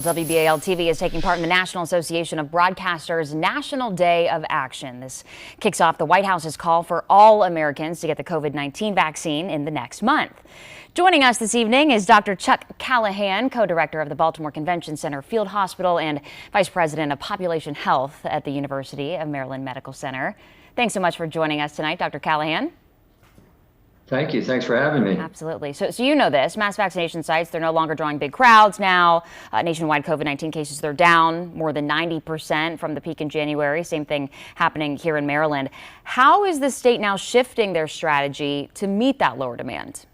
WBAL TV is taking part in the National Association of Broadcasters National Day of Action. This kicks off the White House's call for all Americans to get the COVID-19 vaccine in the next month. Joining us this evening is Dr. Chuck Callahan, co-director of the Baltimore Convention Center Field Hospital and vice president of population health at the University of Maryland Medical Center. Thanks so much for joining us tonight, Dr. Callahan. Thank you. Thanks for having me. Absolutely. So you know this, mass vaccination sites, they're no longer drawing big crowds now. Nationwide COVID-19 cases, they're down more than 90% from the peak in January. Same thing happening here in Maryland. How is the state now shifting their strategy to meet that lower demand?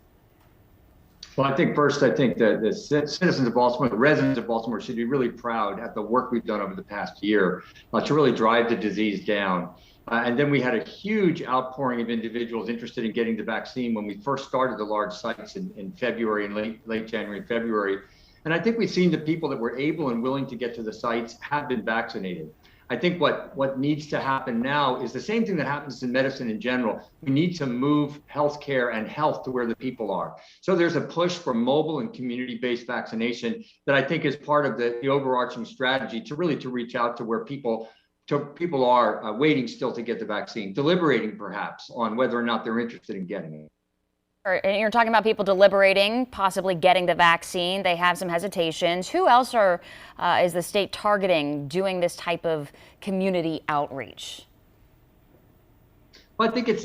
Well, I think that the citizens of Baltimore, the residents of Baltimore should be really proud at the work we've done over the past year to really drive the disease down. And then we had a huge outpouring of individuals interested in getting the vaccine when we first started the large sites in February and late January and February. And I think we've seen the people that were able and willing to get to the sites have been vaccinated. I think what needs to happen now is the same thing that happens in medicine in general. We need to move healthcare and health to where the people are. So there's a push for mobile and community-based vaccination that I think is part of the overarching strategy to reach out to where people are waiting still to get the vaccine, deliberating perhaps on whether or not they're interested in getting it. And you're talking about people deliberating, possibly getting the vaccine. They have some hesitations. Who else is the state targeting doing this type of community outreach? Well, I think it's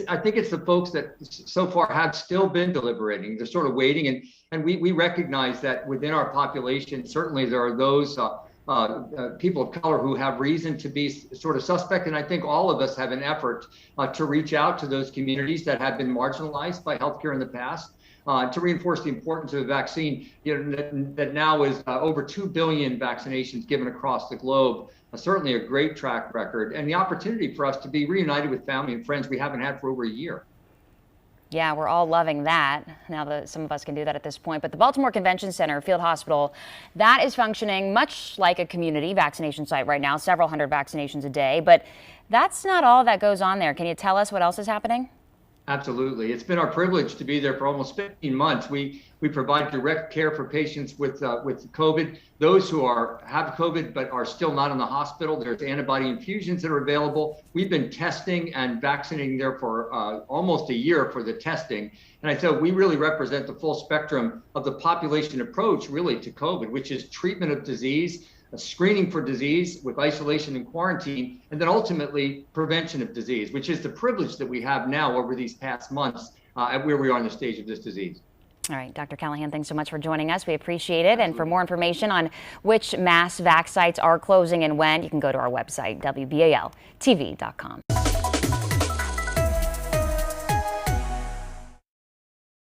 the folks that so far have still been deliberating. They're sort of waiting, and we recognize that within our population, certainly there are those people of color who have reason to be sort of suspect. And I think all of us have an effort to reach out to those communities that have been marginalized by healthcare in the past, to reinforce the importance of the vaccine, that now is over 2 billion vaccinations given across the globe, certainly a great track record, and the opportunity for us to be reunited with family and friends we haven't had for over a year. Yeah, we're all loving that now that some of us can do that at this point. But the Baltimore Convention Center Field Hospital, that is functioning much like a community vaccination site right now, several hundred vaccinations a day. But that's not all that goes on there. Can you tell us what else is happening? Absolutely. It's been our privilege to be there for almost 15 months. We provide direct care for patients with COVID. Those who have COVID but are still not in the hospital, there's antibody infusions that are available. We've been testing and vaccinating there for almost a year for the testing. And I said we really represent the full spectrum of the population approach really to COVID, which is treatment of disease, screening for disease with isolation and quarantine, and then ultimately prevention of disease, which is the privilege that we have now over these past months at where we are in the stage of this disease. All right, Dr. Callahan, thanks so much for joining us. We appreciate it. Absolutely. And for more information on which mass vac sites are closing and when, you can go to our website, WBALTV.com.